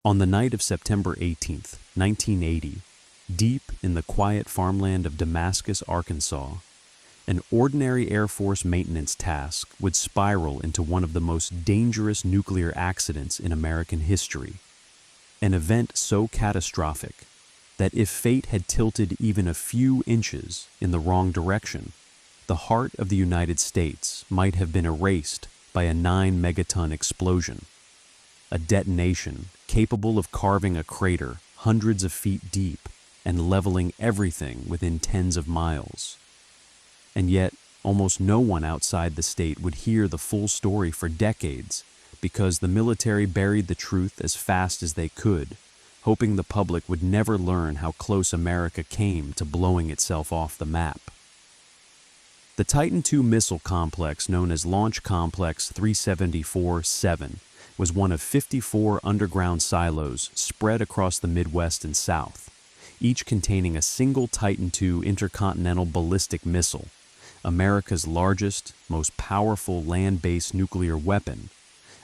On the night of September 18th, 1980, deep in the quiet farmland of Damascus, Arkansas, an ordinary Air Force maintenance task would spiral into one of the most dangerous nuclear accidents in American history. An event so catastrophic that if fate had tilted even a few inches in the wrong direction, the heart of the United States might have been erased by a 9-megaton explosion. A detonation capable of carving a crater hundreds of feet deep and leveling everything within tens of miles. And yet, almost no one outside the state would hear the full story for decades because the military buried the truth as fast as they could, hoping the public would never learn how close America came to blowing itself off the map. The Titan II missile complex, known as Launch Complex 374-7, was one of 54 underground silos spread across the Midwest and South, each containing a single Titan II intercontinental ballistic missile, America's largest, most powerful land-based nuclear weapon,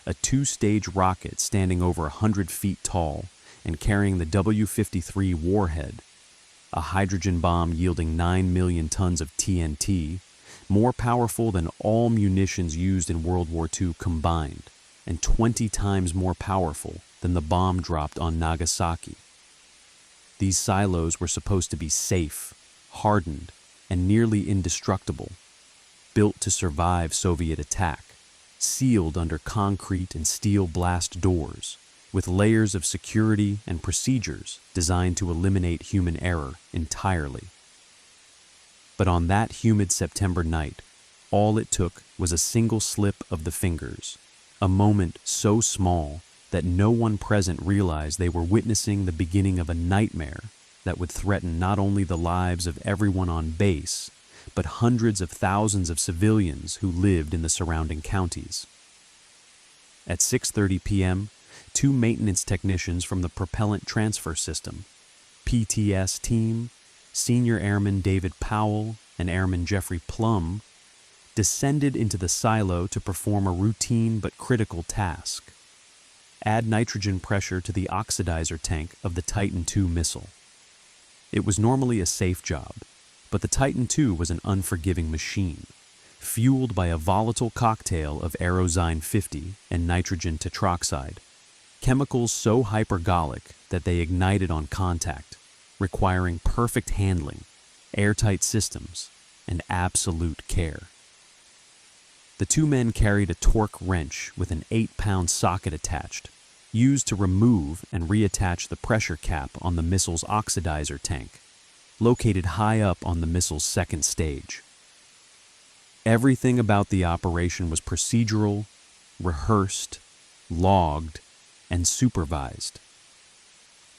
a 2-stage rocket standing over 100 feet tall and carrying the W-53 warhead, a hydrogen bomb yielding 9 million tons of TNT, more powerful than all munitions used in World War II combined, and 20 times more powerful than the bomb dropped on Nagasaki. These silos were supposed to be safe, hardened, and nearly indestructible, built to survive Soviet attack, sealed under concrete and steel blast doors, with layers of security and procedures designed to eliminate human error entirely. But on that humid September night, all it took was a single slip of the fingers, a moment so small that no one present realized they were witnessing the beginning of a nightmare that would threaten not only the lives of everyone on base, but hundreds of thousands of civilians who lived in the surrounding counties. At 6:30 p.m., 2 maintenance technicians from the Propellant Transfer System, PTS team, Senior Airman David Powell and Airman Jeffrey Plum, descended into the silo to perform a routine but critical task: add nitrogen pressure to the oxidizer tank of the Titan II missile. It was normally a safe job, but the Titan II was an unforgiving machine, fueled by a volatile cocktail of Aerozyne 50 and nitrogen tetroxide, chemicals so hypergolic that they ignited on contact, requiring perfect handling, airtight systems, and absolute care. The 2 men carried a torque wrench with an 8-pound socket attached, used to remove and reattach the pressure cap on the missile's oxidizer tank, located high up on the missile's second stage. Everything about the operation was procedural, rehearsed, logged, and supervised.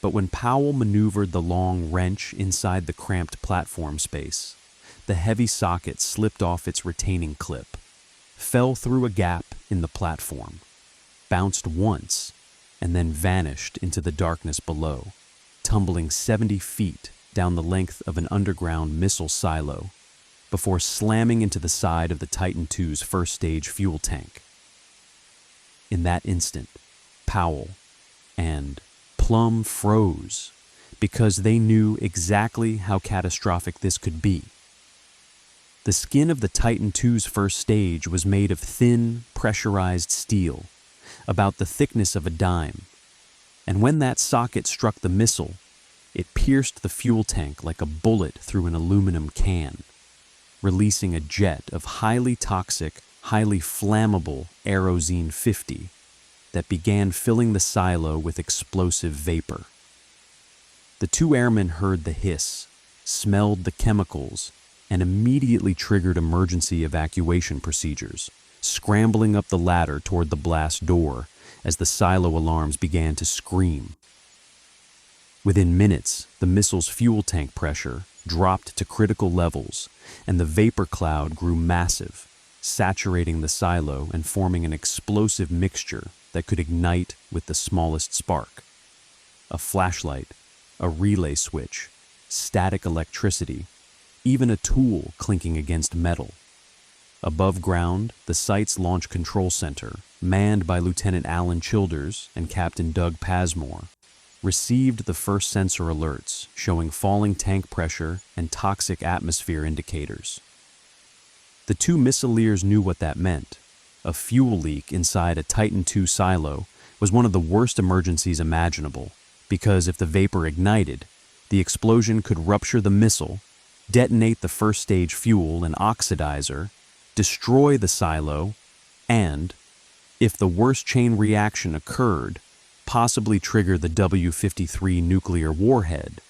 But when Powell maneuvered the long wrench inside the cramped platform space, the heavy socket slipped off its retaining clip, fell through a gap in the platform, bounced once, and then vanished into the darkness below, tumbling 70 feet down the length of an underground missile silo before slamming into the side of the Titan II's first-stage fuel tank. In that instant, Powell and Plum froze because they knew exactly how catastrophic this could be. The skin of the Titan II's first stage was made of thin, pressurized steel, about the thickness of a dime, and when that socket struck the missile, it pierced the fuel tank like a bullet through an aluminum can, releasing a jet of highly toxic, highly flammable Aerozyne 50 that began filling the silo with explosive vapor. The 2 airmen heard the hiss, smelled the chemicals, and immediately triggered emergency evacuation procedures, scrambling up the ladder toward the blast door as the silo alarms began to scream. Within minutes, the missile's fuel tank pressure dropped to critical levels, and the vapor cloud grew massive, saturating the silo and forming an explosive mixture that could ignite with the smallest spark. A flashlight, a relay switch, static electricity, even a tool clinking against metal. Above ground, the site's launch control center, manned by Lieutenant Alan Childers and Captain Doug Pasmore, received the first sensor alerts showing falling tank pressure and toxic atmosphere indicators. The two missileers knew what that meant. A fuel leak inside a Titan II silo was one of the worst emergencies imaginable, because if the vapor ignited, the explosion could rupture the missile, detonate the first stage fuel and oxidizer, destroy the silo, and, if the worst chain reaction occurred, possibly trigger the W-53 nuclear warhead.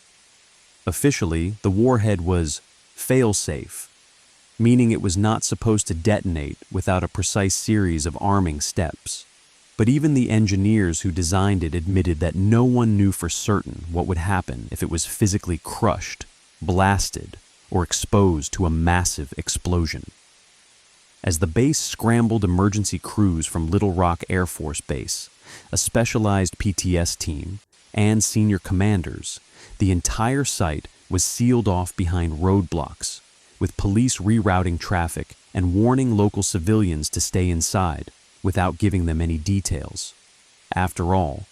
Officially, the warhead was fail-safe, meaning it was not supposed to detonate without a precise series of arming steps. But even the engineers who designed it admitted that no one knew for certain what would happen if it was physically crushed, blasted, or exposed to a massive explosion. As the base scrambled emergency crews from Little Rock Air Force Base, a specialized PTS team, and senior commanders, the entire site was sealed off behind roadblocks, with police rerouting traffic and warning local civilians to stay inside without giving them any details. After all,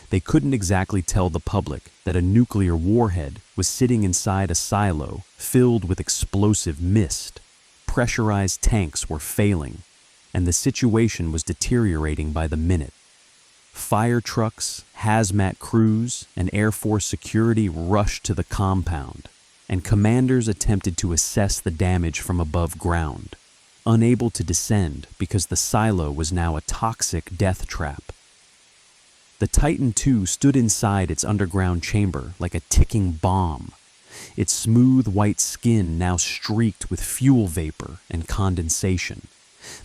they couldn't exactly tell the public that a nuclear warhead was sitting inside a silo filled with explosive mist. Pressurized tanks were failing, and the situation was deteriorating by the minute. Fire trucks, hazmat crews, and Air Force security rushed to the compound, and commanders attempted to assess the damage from above ground, unable to descend because the silo was now a toxic death trap. The Titan II stood inside its underground chamber like a ticking bomb, its smooth white skin now streaked with fuel vapor and condensation,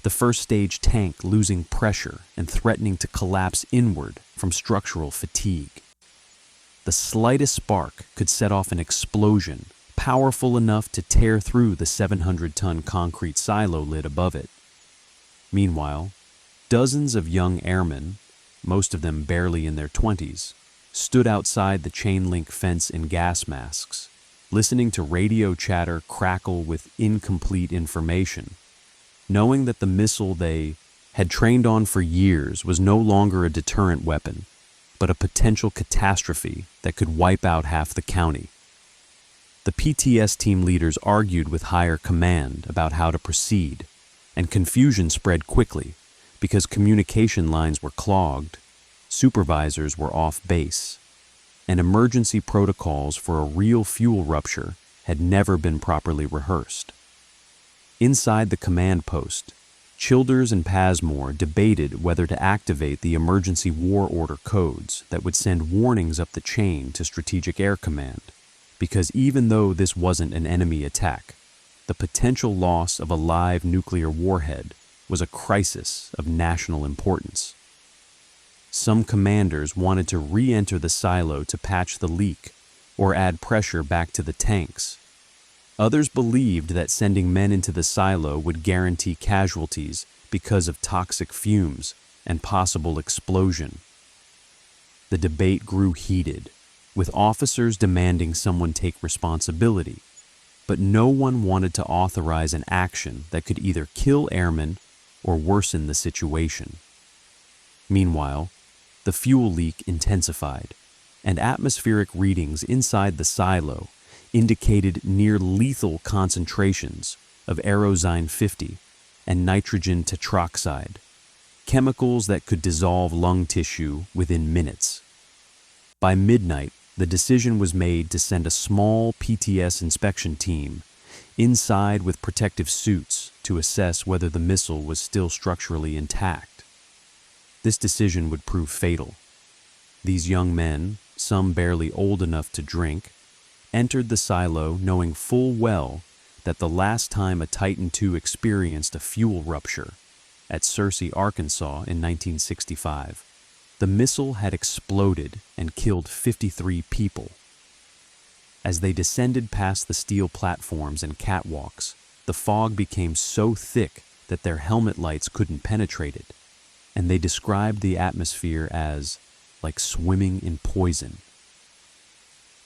the first stage tank losing pressure and threatening to collapse inward from structural fatigue. The slightest spark could set off an explosion powerful enough to tear through the 700-ton concrete silo lid above it. Meanwhile, dozens of young airmen, most of them barely in their 20s, stood outside the chain-link fence in gas masks, listening to radio chatter crackle with incomplete information, knowing that the missile they had trained on for years was no longer a deterrent weapon, but a potential catastrophe that could wipe out half the county. The PTS team leaders argued with higher command about how to proceed, and confusion spread quickly because communication lines were clogged, supervisors were off base, and emergency protocols for a real fuel rupture had never been properly rehearsed. Inside the command post, Childers and Pasmore debated whether to activate the emergency war order codes that would send warnings up the chain to Strategic Air Command, because even though this wasn't an enemy attack, the potential loss of a live nuclear warhead was a crisis of national importance. Some commanders wanted to re-enter the silo to patch the leak or add pressure back to the tanks. Others believed that sending men into the silo would guarantee casualties because of toxic fumes and possible explosion. The debate grew heated, with officers demanding someone take responsibility, but no one wanted to authorize an action that could either kill airmen or worsen the situation. Meanwhile, the fuel leak intensified, and atmospheric readings inside the silo indicated near-lethal concentrations of Aerozine 50 and nitrogen tetroxide, chemicals that could dissolve lung tissue within minutes. By midnight, the decision was made to send a small PTS inspection team inside with protective suits to assess whether the missile was still structurally intact. This decision would prove fatal. These young men, some barely old enough to drink, entered the silo knowing full well that the last time a Titan II experienced a fuel rupture, at Searcy, Arkansas in 1965, the missile had exploded and killed 53 people. As they descended past the steel platforms and catwalks, the fog became so thick that their helmet lights couldn't penetrate it, and they described the atmosphere as like swimming in poison.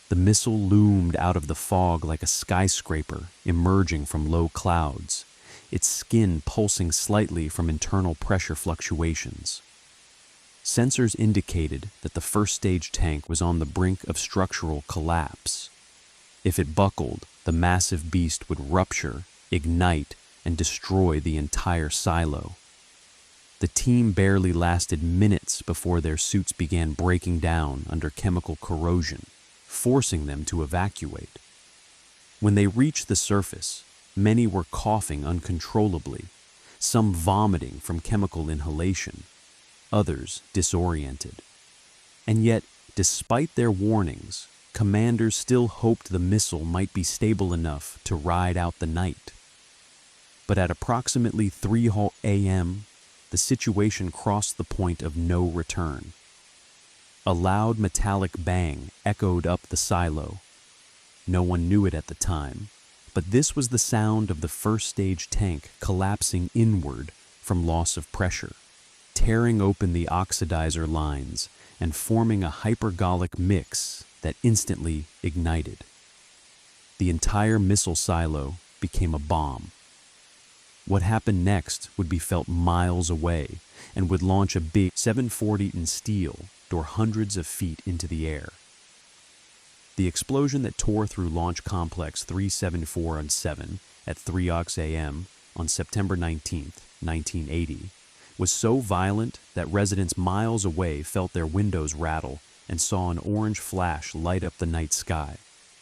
The missile loomed out of the fog like a skyscraper emerging from low clouds, its skin pulsing slightly from internal pressure fluctuations. Sensors indicated that the first stage tank was on the brink of structural collapse. If it buckled, the massive beast would rupture, ignite, and destroy the entire silo. The team barely lasted minutes before their suits began breaking down under chemical corrosion, forcing them to evacuate. When they reached the surface, many were coughing uncontrollably, some vomiting from chemical inhalation, others disoriented. And yet, despite their warnings, commanders still hoped the missile might be stable enough to ride out the night. But at approximately 3 a.m., the situation crossed the point of no return. A loud metallic bang echoed up the silo. No one knew it at the time, but this was the sound of the first stage tank collapsing inward from loss of pressure, tearing open the oxidizer lines and forming a hypergolic mix that instantly ignited. The entire missile silo became a bomb. What happened next would be felt miles away and would launch a big 740 in steel door hundreds of feet into the air. The explosion that tore through Launch Complex 374-7 at 3 a.m. on September 19, 1980, was so violent that residents miles away felt their windows rattle and saw an orange flash light up the night sky,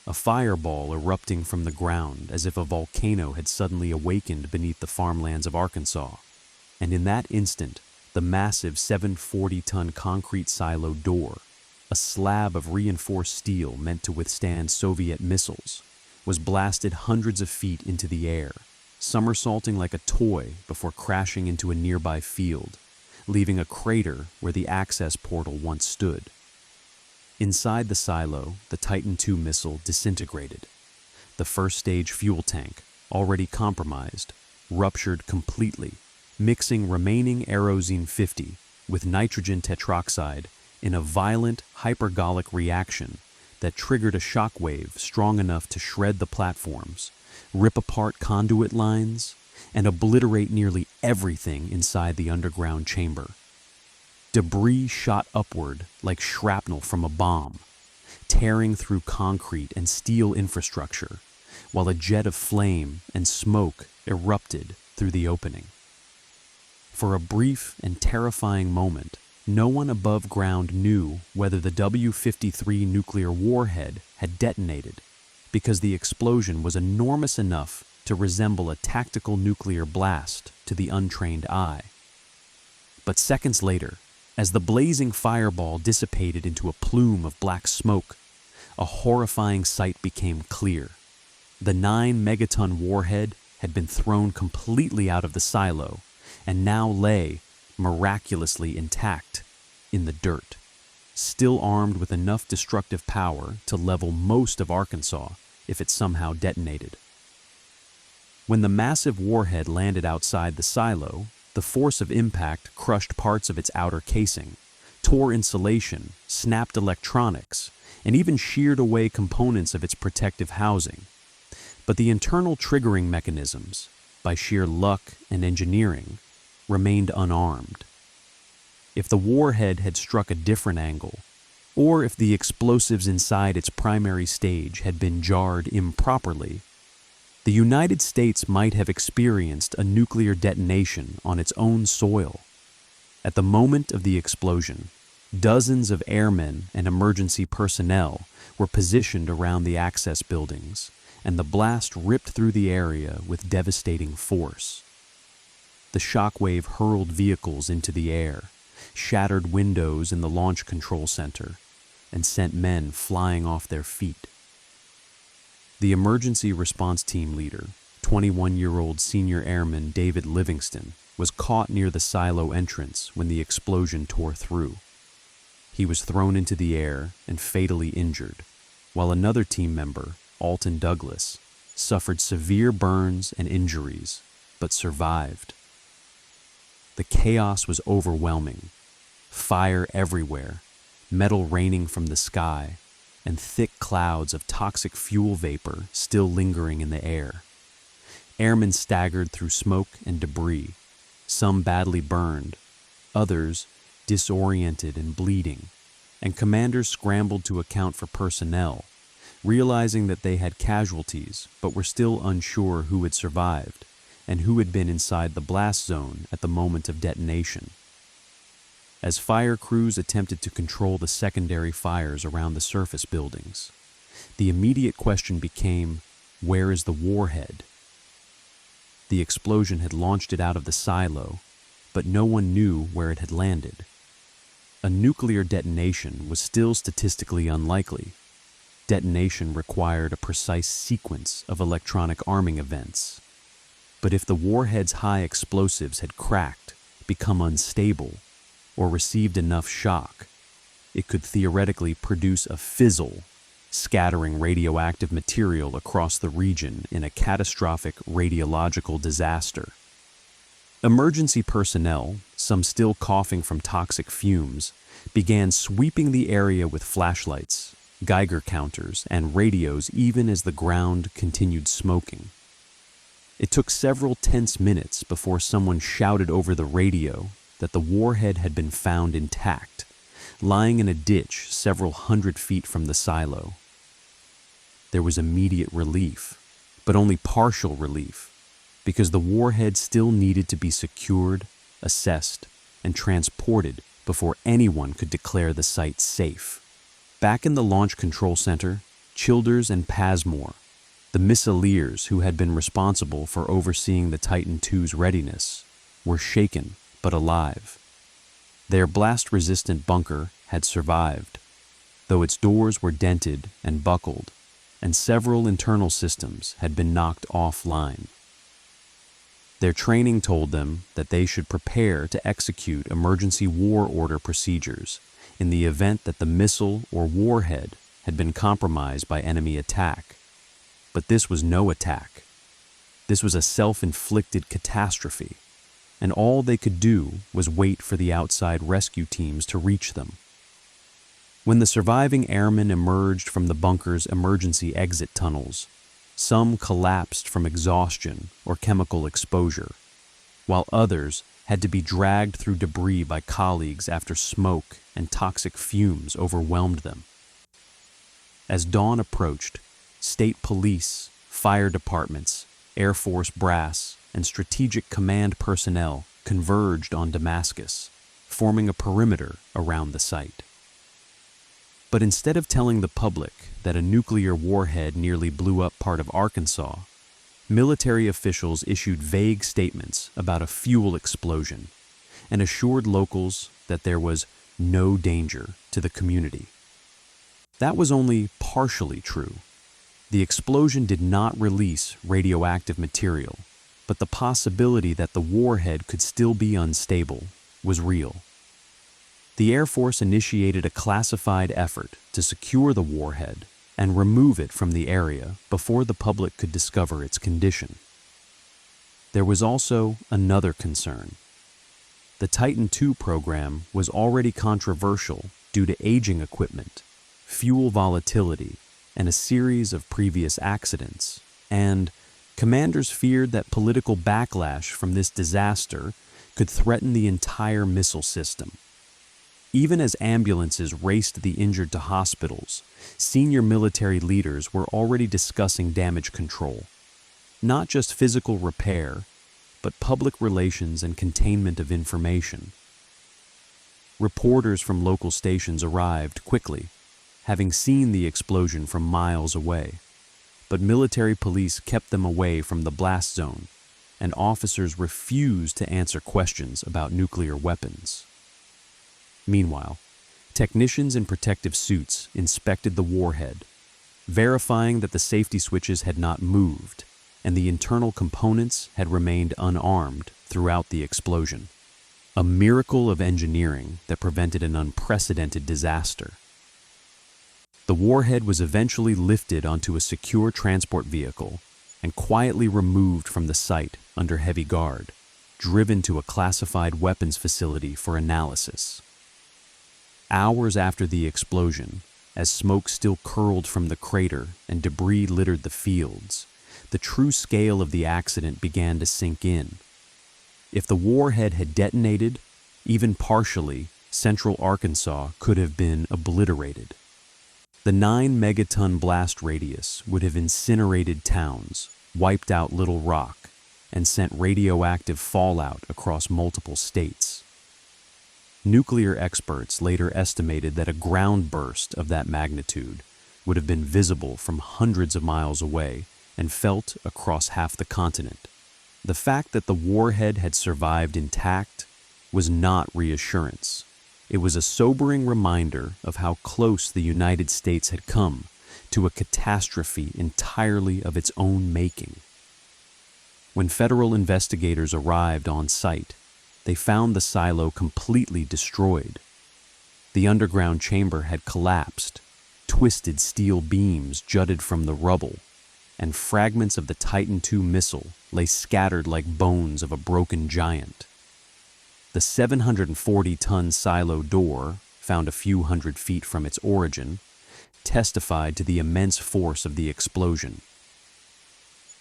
a fireball erupting from the ground as if a volcano had suddenly awakened beneath the farmlands of Arkansas. And in that instant, the massive 740-ton concrete silo door, a slab of reinforced steel meant to withstand Soviet missiles, was blasted hundreds of feet into the air, somersaulting like a toy before crashing into a nearby field, leaving a crater where the access portal once stood. Inside the silo, the Titan II missile disintegrated. The first stage fuel tank, already compromised, ruptured completely, mixing remaining Aerozine 50 with nitrogen tetroxide in a violent hypergolic reaction that triggered a shockwave strong enough to shred the platforms, rip apart conduit lines, and obliterate nearly everything inside the underground chamber. Debris shot upward like shrapnel from a bomb, tearing through concrete and steel infrastructure, while a jet of flame and smoke erupted through the opening. For a brief and terrifying moment, no one above ground knew whether the W-53 nuclear warhead had detonated, because the explosion was enormous enough to resemble a tactical nuclear blast to the untrained eye. But seconds later, as the blazing fireball dissipated into a plume of black smoke, a horrifying sight became clear. The 9-megaton warhead had been thrown completely out of the silo and now lay, miraculously intact, in the dirt, still armed with enough destructive power to level most of Arkansas if it somehow detonated. When the massive warhead landed outside the silo, the force of impact crushed parts of its outer casing, tore insulation, snapped electronics, and even sheared away components of its protective housing. But the internal triggering mechanisms, by sheer luck and engineering, remained unarmed. If the warhead had struck a different angle, or if the explosives inside its primary stage had been jarred improperly, the United States might have experienced a nuclear detonation on its own soil. At the moment of the explosion, dozens of airmen and emergency personnel were positioned around the access buildings, and the blast ripped through the area with devastating force. The shockwave hurled vehicles into the air, shattered windows in the launch control center, and sent men flying off their feet. The emergency response team leader, 21-year-old senior airman David Livingston, was caught near the silo entrance when the explosion tore through. He was thrown into the air and fatally injured, while another team member, Alton Douglas, suffered severe burns and injuries, but survived. The chaos was overwhelming. Fire everywhere, metal raining from the sky, and thick clouds of toxic fuel vapor still lingering in the air. Airmen staggered through smoke and debris, some badly burned, others disoriented and bleeding, and commanders scrambled to account for personnel, realizing that they had casualties but were still unsure who had survived and who had been inside the blast zone at the moment of detonation. As fire crews attempted to control the secondary fires around the surface buildings, the immediate question became, where is the warhead? The explosion had launched it out of the silo, but no one knew where it had landed. A nuclear detonation was still statistically unlikely. Detonation required a precise sequence of electronic arming events. But if the warhead's high explosives had cracked, become unstable, or received enough shock, it could theoretically produce a fizzle, scattering radioactive material across the region in a catastrophic radiological disaster. Emergency personnel, some still coughing from toxic fumes, began sweeping the area with flashlights, Geiger counters, and radios even as the ground continued smoking. It took several tense minutes before someone shouted over the radio that the warhead had been found intact, lying in a ditch several hundred feet from the silo. There was immediate relief, but only partial relief, because the warhead still needed to be secured, assessed, and transported before anyone could declare the site safe. Back in the Launch Control Center, Childers and Pasmore, the missileers who had been responsible for overseeing the Titan II's readiness, were shaken but alive. Their blast-resistant bunker had survived, though its doors were dented and buckled, and several internal systems had been knocked offline. Their training told them that they should prepare to execute emergency war order procedures in the event that the missile or warhead had been compromised by enemy attack. But this was no attack. This was a self-inflicted catastrophe, and all they could do was wait for the outside rescue teams to reach them. When the surviving airmen emerged from the bunker's emergency exit tunnels, some collapsed from exhaustion or chemical exposure, while others had to be dragged through debris by colleagues after smoke and toxic fumes overwhelmed them. As dawn approached, state police, fire departments, Air Force brass, and strategic command personnel converged on Damascus, forming a perimeter around the site. But instead of telling the public that a nuclear warhead nearly blew up part of Arkansas, military officials issued vague statements about a fuel explosion and assured locals that there was no danger to the community. That was only partially true. The explosion did not release radioactive material, but the possibility that the warhead could still be unstable was real. The Air Force initiated a classified effort to secure the warhead and remove it from the area before the public could discover its condition. There was also another concern. The Titan II program was already controversial due to aging equipment, fuel volatility, and a series of previous accidents, and commanders feared that political backlash from this disaster could threaten the entire missile system. Even as ambulances raced the injured to hospitals, senior military leaders were already discussing damage control, not just physical repair, but public relations and containment of information. Reporters from local stations arrived quickly, having seen the explosion from miles away, but military police kept them away from the blast zone, and officers refused to answer questions about nuclear weapons. Meanwhile, technicians in protective suits inspected the warhead, verifying that the safety switches had not moved and the internal components had remained unarmed throughout the explosion. A miracle of engineering that prevented an unprecedented disaster. The warhead was eventually lifted onto a secure transport vehicle and quietly removed from the site under heavy guard, driven to a classified weapons facility for analysis. Hours after the explosion, as smoke still curled from the crater and debris littered the fields, the true scale of the accident began to sink in. If the warhead had detonated, even partially, central Arkansas could have been obliterated. The 9-megaton blast radius would have incinerated towns, wiped out Little Rock, and sent radioactive fallout across multiple states. Nuclear experts later estimated that a ground burst of that magnitude would have been visible from hundreds of miles away and felt across half the continent. The fact that the warhead had survived intact was not reassurance. It was a sobering reminder of how close the United States had come to a catastrophe entirely of its own making. When federal investigators arrived on site, they found the silo completely destroyed. The underground chamber had collapsed, twisted steel beams jutted from the rubble, and fragments of the Titan II missile lay scattered like bones of a broken giant. The 740-ton silo door, found a few hundred feet from its origin, testified to the immense force of the explosion.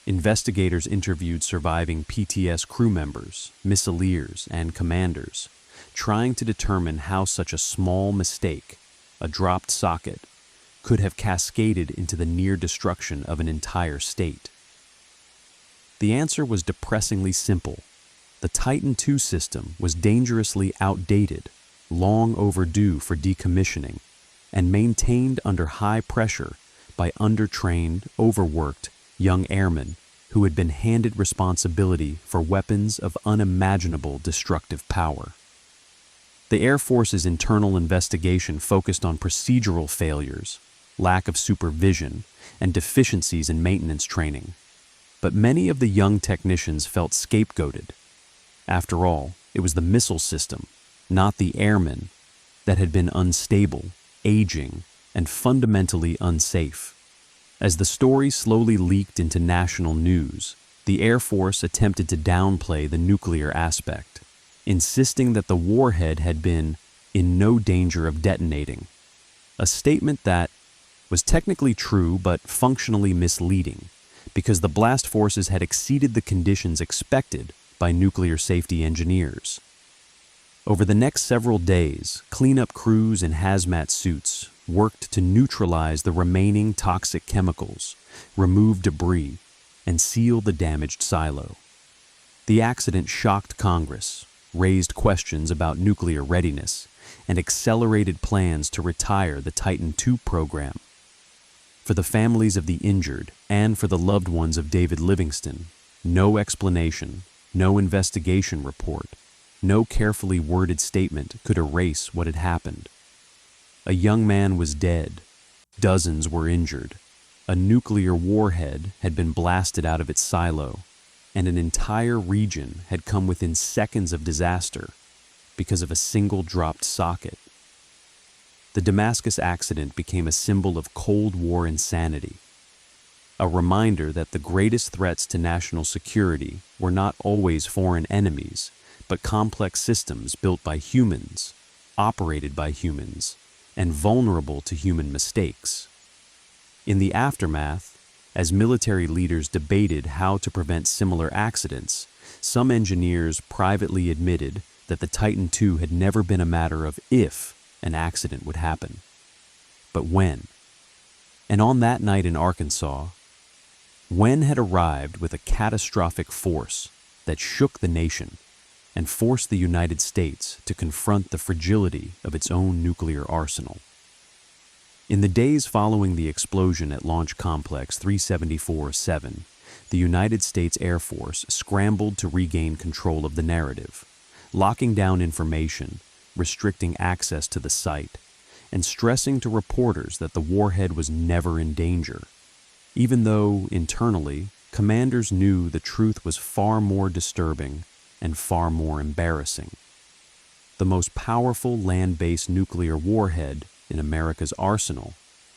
Investigators interviewed surviving PTS crew members, missileers, and commanders, trying to determine how such a small mistake, a dropped socket, could have cascaded into the near destruction of an entire state. The answer was depressingly simple. The Titan II system was dangerously outdated, long overdue for decommissioning, and maintained under high pressure by undertrained, overworked young airmen who had been handed responsibility for weapons of unimaginable destructive power. The Air Force's internal investigation focused on procedural failures, lack of supervision, and deficiencies in maintenance training. But many of the young technicians felt scapegoated. After all, it was the missile system, not the airmen, that had been unstable, aging, and fundamentally unsafe. As the story slowly leaked into national news, the Air Force attempted to downplay the nuclear aspect, insisting that the warhead had been in no danger of detonating, a statement that was technically true but functionally misleading, because the blast forces had exceeded the conditions expected by nuclear safety engineers. Over the next several days, cleanup crews in hazmat suits worked to neutralize the remaining toxic chemicals, remove debris, and seal the damaged silo. The accident shocked Congress, raised questions about nuclear readiness, and accelerated plans to retire the Titan II program. For the families of the injured and for the loved ones of David Livingston, no explanation, no investigation report, no carefully worded statement could erase what had happened. A young man was dead. Dozens were injured. A nuclear warhead had been blasted out of its silo, and an entire region had come within seconds of disaster because of a single dropped socket. The Damascus accident became a symbol of Cold War insanity, a reminder that the greatest threats to national security were not always foreign enemies, but complex systems built by humans, operated by humans, and vulnerable to human mistakes. In the aftermath, as military leaders debated how to prevent similar accidents, some engineers privately admitted that the Titan II had never been a matter of if an accident would happen, but when. And on that night in Arkansas, when had arrived with a catastrophic force that shook the nation and forced the United States to confront the fragility of its own nuclear arsenal. In the days following the explosion at Launch Complex 374-7, the United States Air Force scrambled to regain control of the narrative, locking down information, restricting access to the site, and stressing to reporters that the warhead was never in danger, even though, internally, commanders knew the truth was far more disturbing and far more embarrassing. The most powerful land-based nuclear warhead in America's arsenal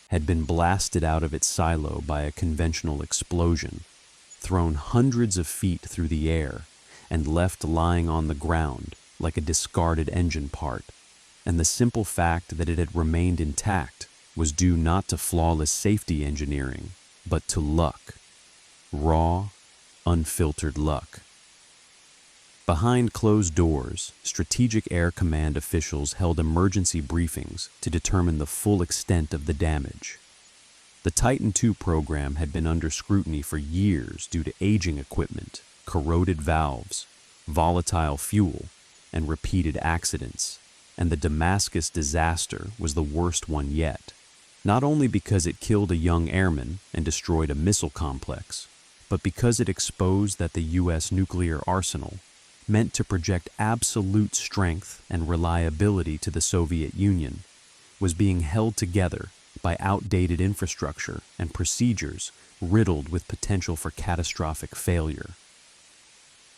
had been blasted out of its silo by a conventional explosion, thrown hundreds of feet through the air, and left lying on the ground like a discarded engine part. And the simple fact that it had remained intact was due not to flawless safety engineering, but to luck. raw, unfiltered luck. Behind closed doors, Strategic Air Command officials held emergency briefings to determine the full extent of the damage. The Titan II program had been under scrutiny for years due to aging equipment, corroded valves, volatile fuel, and repeated accidents, and the Damascus disaster was the worst one yet, not only because it killed a young airman and destroyed a missile complex, but because it exposed that the U.S. nuclear arsenal, meant to project absolute strength and reliability to the Soviet Union, was being held together by outdated infrastructure and procedures riddled with potential for catastrophic failure.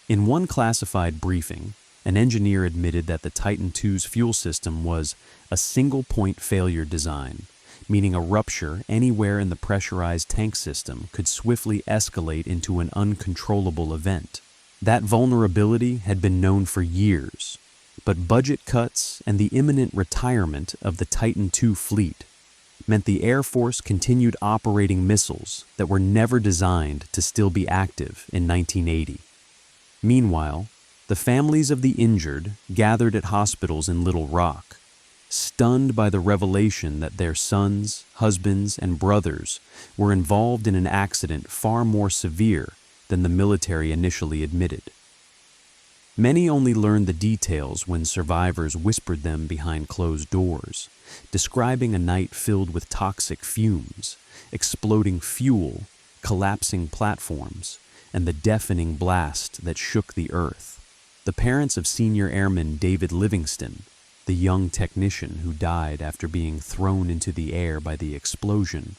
In one classified briefing, an engineer admitted that the Titan II's fuel system was a single-point failure design, meaning a rupture anywhere in the pressurized tank system could swiftly escalate into an uncontrollable event. That vulnerability had been known for years, but budget cuts and the imminent retirement of the Titan II fleet meant the Air Force continued operating missiles that were never designed to still be active in 1980. Meanwhile, the families of the injured gathered at hospitals in Little Rock, stunned by the revelation that their sons, husbands, and brothers were involved in an accident far more severe than the military initially admitted. Many only learned the details when survivors whispered them behind closed doors, describing a night filled with toxic fumes, exploding fuel, collapsing platforms, and the deafening blast that shook the earth. The parents of Senior Airman David Livingston, the young technician who died after being thrown into the air by the explosion,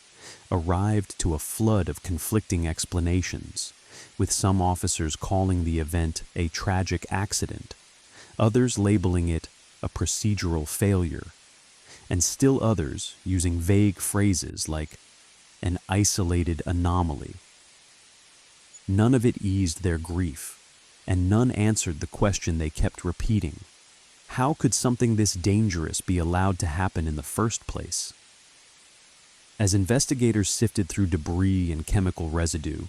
arrived to a flood of conflicting explanations, with some officers calling the event a tragic accident, others labeling it a procedural failure, and still others using vague phrases like an isolated anomaly. None of it eased their grief, and none answered the question they kept repeating. How could something this dangerous be allowed to happen in the first place? As investigators sifted through debris and chemical residue,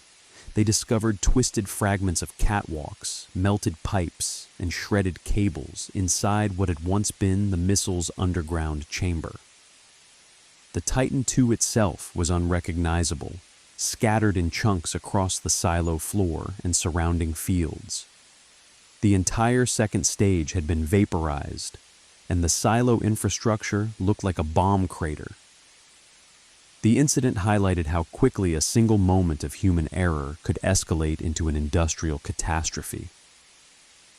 they discovered twisted fragments of catwalks, melted pipes, and shredded cables inside what had once been the missile's underground chamber. The Titan II itself was unrecognizable, scattered in chunks across the silo floor and surrounding fields. The entire second stage had been vaporized, and the silo infrastructure looked like a bomb crater. The incident highlighted how quickly a single moment of human error could escalate into an industrial catastrophe.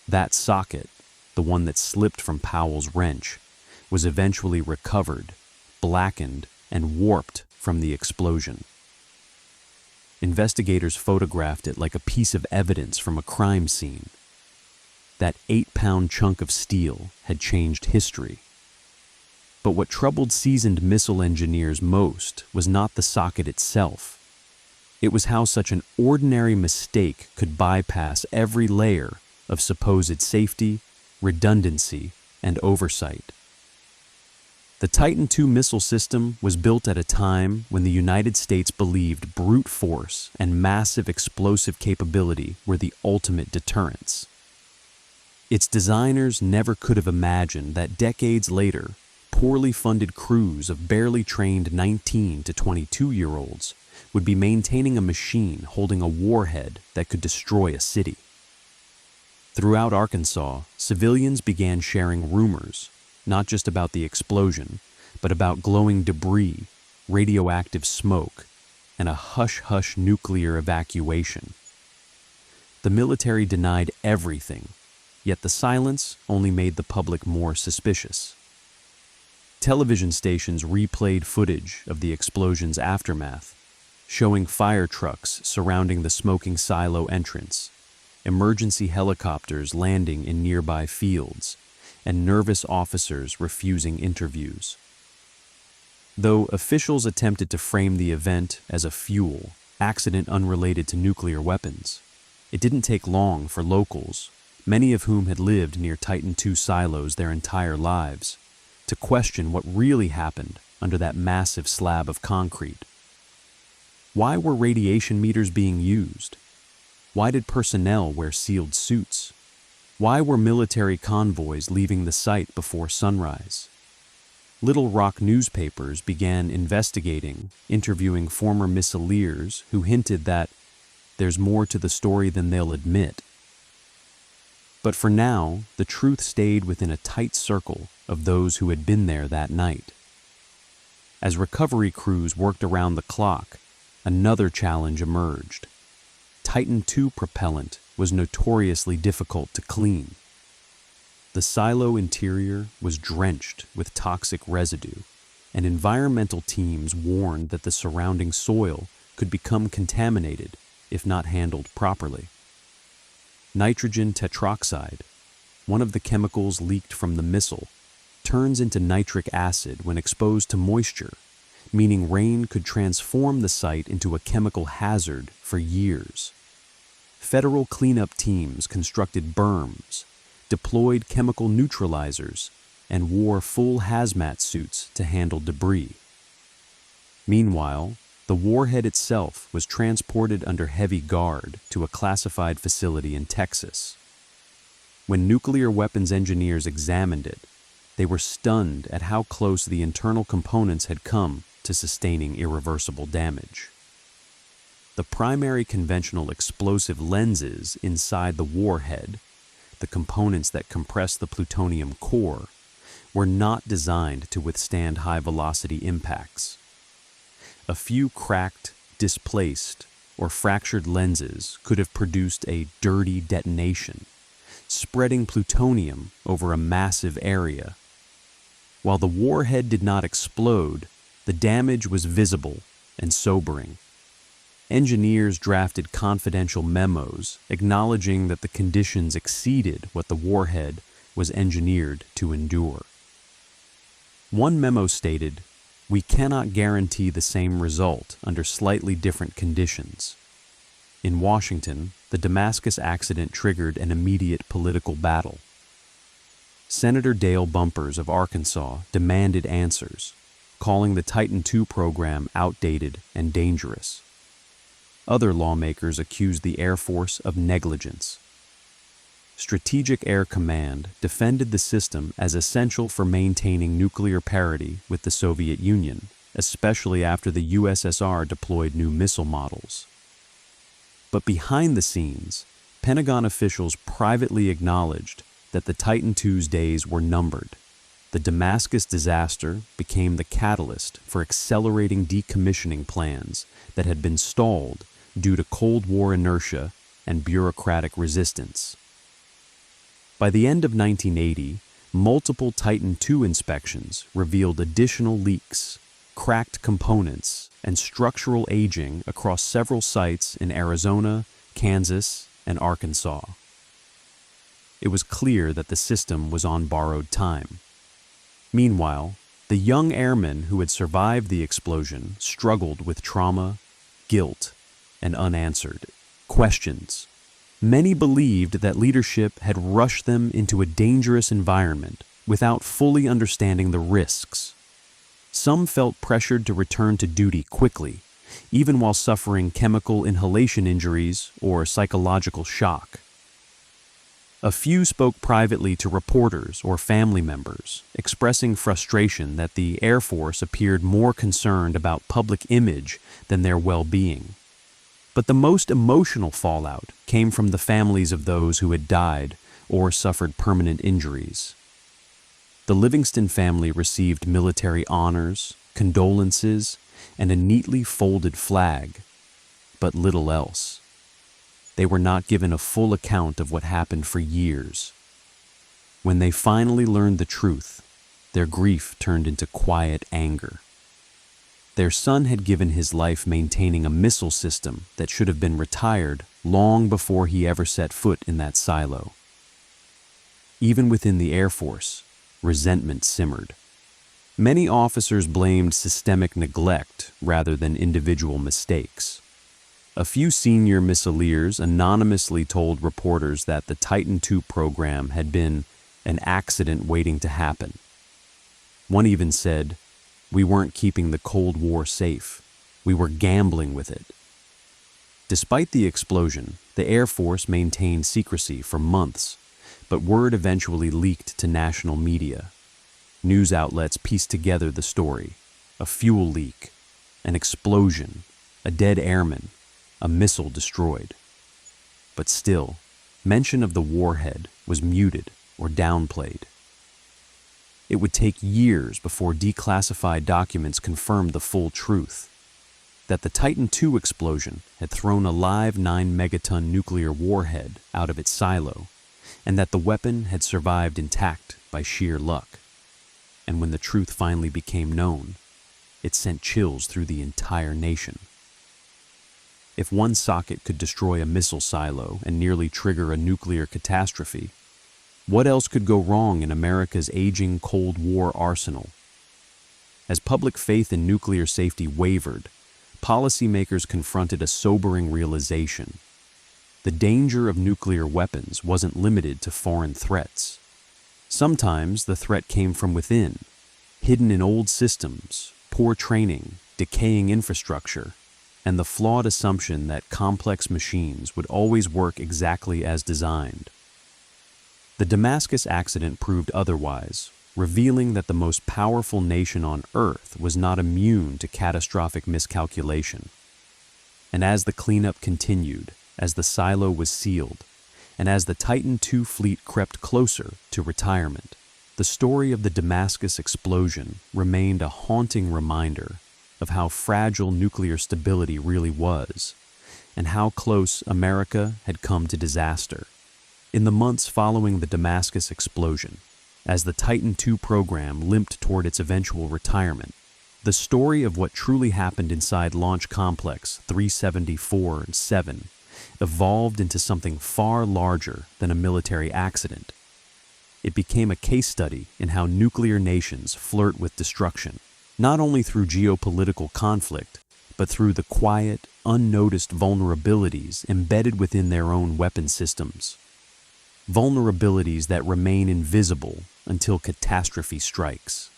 That socket, the one that slipped from Powell's wrench, was eventually recovered, blackened, and warped from the explosion. Investigators photographed it like a piece of evidence from a crime scene. That 8-pound chunk of steel had changed history. But what troubled seasoned missile engineers most was not the socket itself. It was how such an ordinary mistake could bypass every layer of supposed safety, redundancy, and oversight. The Titan II missile system was built at a time when the United States believed brute force and massive explosive capability were the ultimate deterrents. Its designers never could have imagined that decades later, poorly funded crews of barely trained 19 to 22-year-olds would be maintaining a machine holding a warhead that could destroy a city. Throughout Arkansas, civilians began sharing rumors, not just about the explosion, but about glowing debris, radioactive smoke, and a hush-hush nuclear evacuation. The military denied everything, yet the silence only made the public more suspicious. Television stations replayed footage of the explosion's aftermath, showing fire trucks surrounding the smoking silo entrance, emergency helicopters landing in nearby fields, and nervous officers refusing interviews. Though officials attempted to frame the event as a fuel accident unrelated to nuclear weapons, it didn't take long for locals, many of whom had lived near Titan II silos their entire lives, to question what really happened under that massive slab of concrete. Why were radiation meters being used? Why did personnel wear sealed suits? Why were military convoys leaving the site before sunrise? Little Rock newspapers began investigating, interviewing former missileers who hinted that there's more to the story than they'll admit. But for now, the truth stayed within a tight circle of those who had been there that night. As recovery crews worked around the clock, another challenge emerged. Titan II propellant was notoriously difficult to clean. The silo interior was drenched with toxic residue, and environmental teams warned that the surrounding soil could become contaminated if not handled properly. Nitrogen tetroxide, one of the chemicals leaked from the missile, turns into nitric acid when exposed to moisture, meaning rain could transform the site into a chemical hazard for years. Federal cleanup teams constructed berms, deployed chemical neutralizers, and wore full hazmat suits to handle debris. Meanwhile, the warhead itself was transported under heavy guard to a classified facility in Texas. When nuclear weapons engineers examined it, they were stunned at how close the internal components had come to sustaining irreversible damage. The primary conventional explosive lenses inside the warhead, the components that compress the plutonium core, were not designed to withstand high-velocity impacts. A few cracked, displaced, or fractured lenses could have produced a dirty detonation, spreading plutonium over a massive area. While the warhead did not explode, the damage was visible and sobering. Engineers drafted confidential memos acknowledging that the conditions exceeded what the warhead was engineered to endure. One memo stated, "We cannot guarantee the same result under slightly different conditions." In Washington, the Damascus accident triggered an immediate political battle. Senator Dale Bumpers of Arkansas demanded answers, calling the Titan II program outdated and dangerous. Other lawmakers accused the Air Force of negligence. Strategic Air Command defended the system as essential for maintaining nuclear parity with the Soviet Union, especially after the USSR deployed new missile models. But behind the scenes, Pentagon officials privately acknowledged that the Titan II's days were numbered. The Damascus disaster became the catalyst for accelerating decommissioning plans that had been stalled due to Cold War inertia and bureaucratic resistance. By the end of 1980, multiple Titan II inspections revealed additional leaks, cracked components, and structural aging across several sites in Arizona, Kansas, and Arkansas. It was clear that the system was on borrowed time. Meanwhile, the young airmen who had survived the explosion struggled with trauma, guilt, and unanswered questions. Many believed that leadership had rushed them into a dangerous environment without fully understanding the risks. Some felt pressured to return to duty quickly, even while suffering chemical inhalation injuries or psychological shock. A few spoke privately to reporters or family members, expressing frustration that the Air Force appeared more concerned about public image than their well-being. But the most emotional fallout came from the families of those who had died or suffered permanent injuries. The Livingston family received military honors, condolences, and a neatly folded flag, but little else. They were not given a full account of what happened for years. When they finally learned the truth, their grief turned into quiet anger. Their son had given his life maintaining a missile system that should have been retired long before he ever set foot in that silo. Even within the Air Force, resentment simmered. Many officers blamed systemic neglect rather than individual mistakes. A few senior missileers anonymously told reporters that the Titan II program had been an accident waiting to happen. One even said, "We weren't keeping the Cold War safe. We were gambling with it. Despite the explosion, the Air Force maintained secrecy for months, but word eventually leaked to national media. News outlets pieced together the story: a fuel leak, an explosion, a dead airman, a missile destroyed. But still, mention of the warhead was muted or downplayed. It would take years before declassified documents confirmed the full truth: that the Titan II explosion had thrown a live 9-megaton nuclear warhead out of its silo, and that the weapon had survived intact by sheer luck. And when the truth finally became known, it sent chills through the entire nation. If one socket could destroy a missile silo and nearly trigger a nuclear catastrophe, what else could go wrong in America's aging Cold War arsenal? As public faith in nuclear safety wavered, policymakers confronted a sobering realization: the danger of nuclear weapons wasn't limited to foreign threats. Sometimes the threat came from within, hidden in old systems, poor training, decaying infrastructure, and the flawed assumption that complex machines would always work exactly as designed. The Damascus accident proved otherwise, revealing that the most powerful nation on Earth was not immune to catastrophic miscalculation. And as the cleanup continued, as the silo was sealed, and as the Titan II fleet crept closer to retirement, the story of the Damascus explosion remained a haunting reminder of how fragile nuclear stability really was, and how close America had come to disaster. In the months following the Damascus explosion, as the Titan II program limped toward its eventual retirement, the story of what truly happened inside Launch Complex 374-7 evolved into something far larger than a military accident. It became a case study in how nuclear nations flirt with destruction, not only through geopolitical conflict, but through the quiet, unnoticed vulnerabilities embedded within their own weapon systems. Vulnerabilities that remain invisible until catastrophe strikes.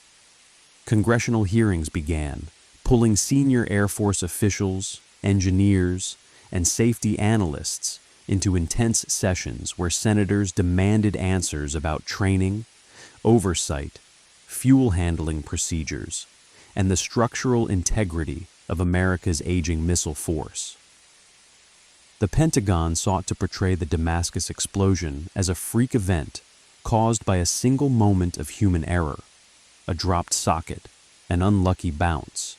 Congressional hearings began, pulling senior Air Force officials, engineers, and safety analysts into intense sessions where senators demanded answers about training, oversight, fuel handling procedures, and the structural integrity of America's aging missile force. The Pentagon sought to portray the Damascus explosion as a freak event caused by a single moment of human error, a dropped socket, an unlucky bounce.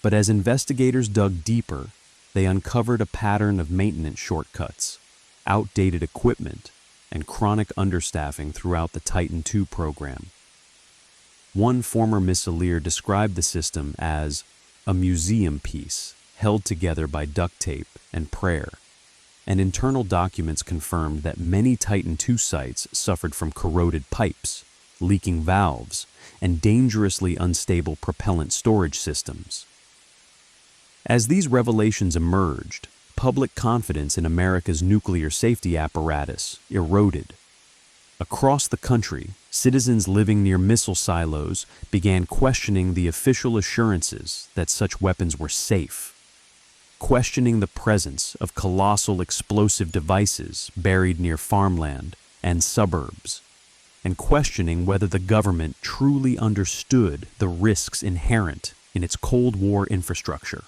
But as investigators dug deeper, they uncovered a pattern of maintenance shortcuts, outdated equipment, and chronic understaffing throughout the Titan II program. One former missileer described the system as a museum piece held together by duct tape and prayer, and internal documents confirmed that many Titan II sites suffered from corroded pipes, leaking valves, and dangerously unstable propellant storage systems. As these revelations emerged, public confidence in America's nuclear safety apparatus eroded. Across the country, citizens living near missile silos began questioning the official assurances that such weapons were safe, questioning the presence of colossal explosive devices buried near farmland and suburbs, and questioning whether the government truly understood the risks inherent in its Cold War infrastructure.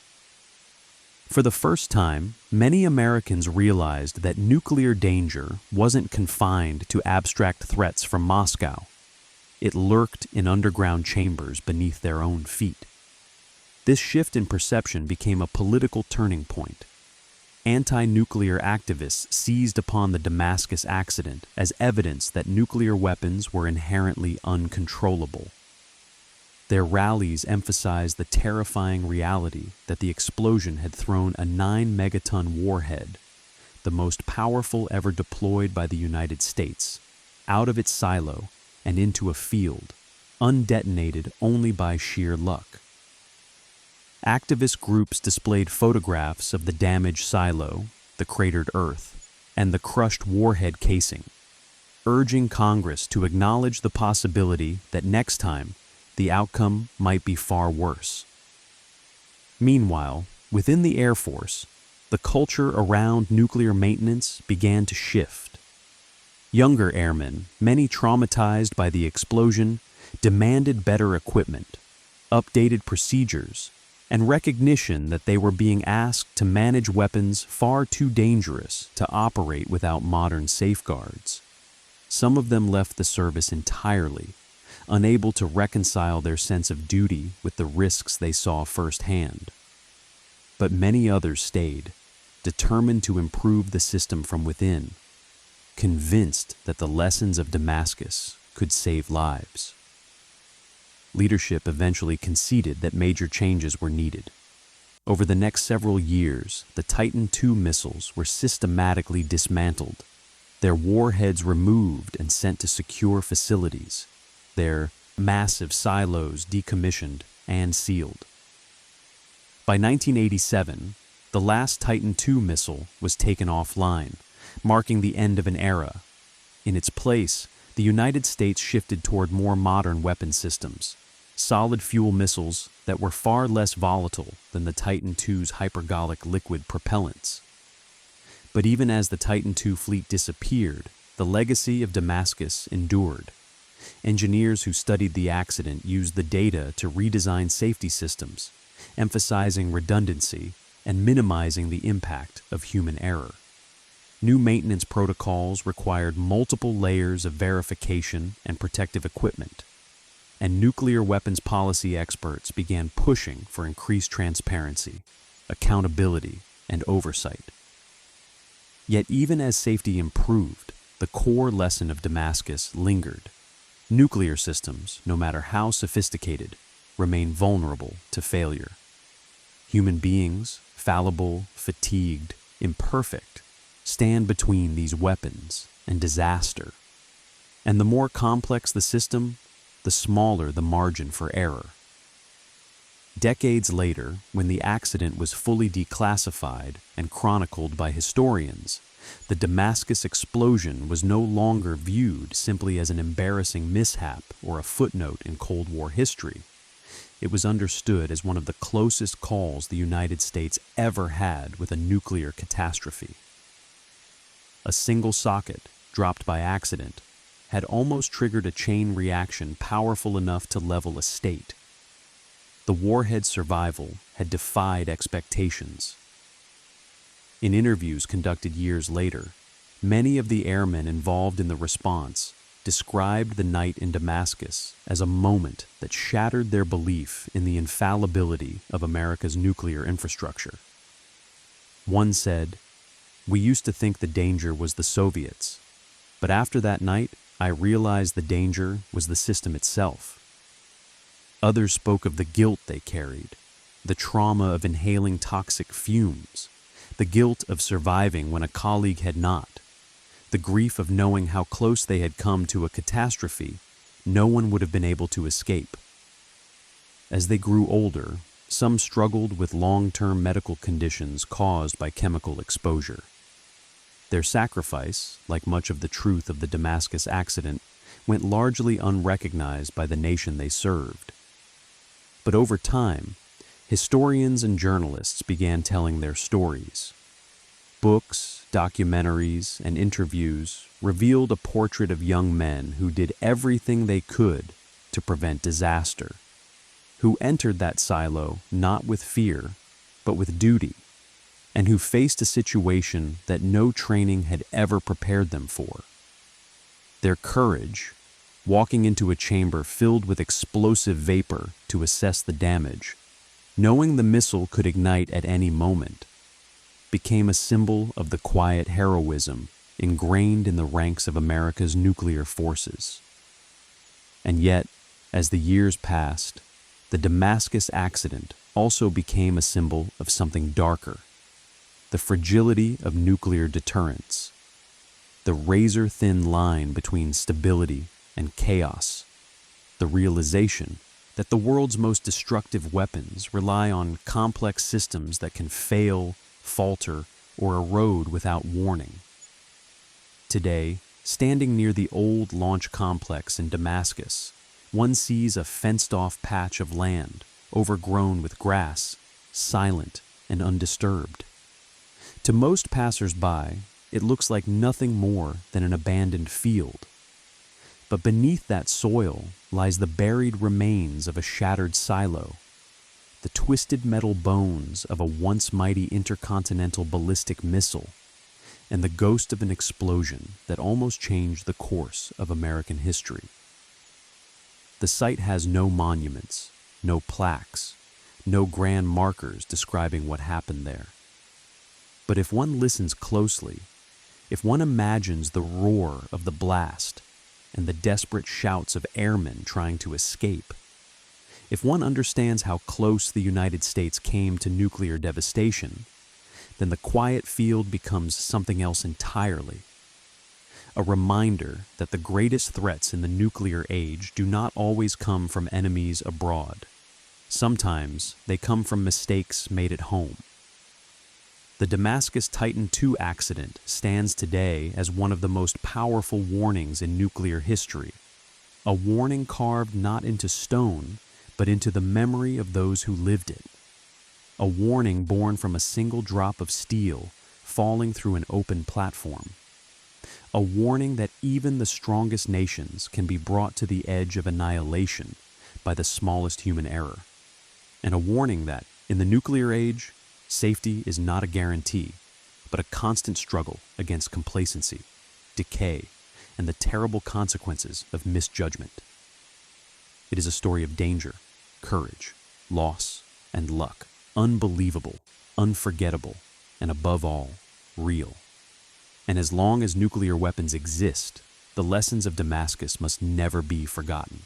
For the first time, many Americans realized that nuclear danger wasn't confined to abstract threats from Moscow. It lurked in underground chambers beneath their own feet. This shift in perception became a political turning point. Anti-nuclear activists seized upon the Damascus accident as evidence that nuclear weapons were inherently uncontrollable. Their rallies emphasized the terrifying reality that the explosion had thrown a 9-megaton warhead, the most powerful ever deployed by the United States, out of its silo and into a field, undetonated only by sheer luck. Activist groups displayed photographs of the damaged silo, the cratered earth, and the crushed warhead casing, urging Congress to acknowledge the possibility that next time the outcome might be far worse. Meanwhile, within the Air Force, the culture around nuclear maintenance began to shift. Younger airmen, many traumatized by the explosion, demanded better equipment, updated procedures, and recognition that they were being asked to manage weapons far too dangerous to operate without modern safeguards. Some of them left the service entirely, unable to reconcile their sense of duty with the risks they saw firsthand. But many others stayed, determined to improve the system from within, convinced that the lessons of Damascus could save lives. Leadership eventually conceded that major changes were needed. Over the next several years, the Titan II missiles were systematically dismantled, their warheads removed and sent to secure facilities, their massive silos decommissioned and sealed. By 1987, the last Titan II missile was taken offline, marking the end of an era. In its place, the United States shifted toward more modern weapon systems, solid fuel missiles that were far less volatile than the Titan II's hypergolic liquid propellants. But even as the Titan II fleet disappeared, the legacy of Damascus endured. Engineers who studied the accident used the data to redesign safety systems, emphasizing redundancy and minimizing the impact of human error. New maintenance protocols required multiple layers of verification and protective equipment, and nuclear weapons policy experts began pushing for increased transparency, accountability, and oversight. Yet even as safety improved, the core lesson of Damascus lingered. Nuclear systems, no matter how sophisticated, remain vulnerable to failure. Human beings, fallible, fatigued, imperfect, stand between these weapons and disaster. And the more complex the system, the smaller the margin for error. Decades later, when the accident was fully declassified and chronicled by historians, the Damascus explosion was no longer viewed simply as an embarrassing mishap or a footnote in Cold War history. It was understood as one of the closest calls the United States ever had with a nuclear catastrophe. A single socket, dropped by accident, had almost triggered a chain reaction powerful enough to level a state. The warhead's survival had defied expectations. In interviews conducted years later, many of the airmen involved in the response described the night in Damascus as a moment that shattered their belief in the infallibility of America's nuclear infrastructure. One said, "We used to think the danger was the Soviets, but after that night, I realized the danger was the system itself." Others spoke of the guilt they carried, the trauma of inhaling toxic fumes, the guilt of surviving when a colleague had not, the grief of knowing how close they had come to a catastrophe no one would have been able to escape. As they grew older, some struggled with long-term medical conditions caused by chemical exposure. Their sacrifice, like much of the truth of the Damascus accident, went largely unrecognized by the nation they served. But over time, historians and journalists began telling their stories. Books, documentaries, and interviews revealed a portrait of young men who did everything they could to prevent disaster, who entered that silo not with fear, but with duty, and who faced a situation that no training had ever prepared them for. Their courage, walking into a chamber filled with explosive vapor to assess the damage, knowing the missile could ignite at any moment, became a symbol of the quiet heroism ingrained in the ranks of America's nuclear forces. And yet, as the years passed, the Damascus accident also became a symbol of something darker: the fragility of nuclear deterrence, the razor-thin line between stability and chaos, the realization that the world's most destructive weapons rely on complex systems that can fail, falter, or erode without warning. Today, standing near the old launch complex in Damascus, one sees a fenced-off patch of land, overgrown with grass, silent and undisturbed. To most passers-by, it looks like nothing more than an abandoned field. But beneath that soil lies the buried remains of a shattered silo, the twisted metal bones of a once mighty intercontinental ballistic missile, and the ghost of an explosion that almost changed the course of American history. The site has no monuments, no plaques, no grand markers describing what happened there. But if one listens closely, if one imagines the roar of the blast and the desperate shouts of airmen trying to escape, if one understands how close the United States came to nuclear devastation, then the quiet field becomes something else entirely. A reminder that the greatest threats in the nuclear age do not always come from enemies abroad. Sometimes they come from mistakes made at home. The Damascus Titan II accident stands today as one of the most powerful warnings in nuclear history, a warning carved not into stone, but into the memory of those who lived it. A warning born from a single drop of steel falling through an open platform. A warning that even the strongest nations can be brought to the edge of annihilation by the smallest human error. And a warning that, in the nuclear age, safety is not a guarantee, but a constant struggle against complacency, decay, and the terrible consequences of misjudgment. It is a story of danger, courage, loss, and luck. Unbelievable, unforgettable, and above all, real. And as long as nuclear weapons exist, the lessons of Damascus must never be forgotten.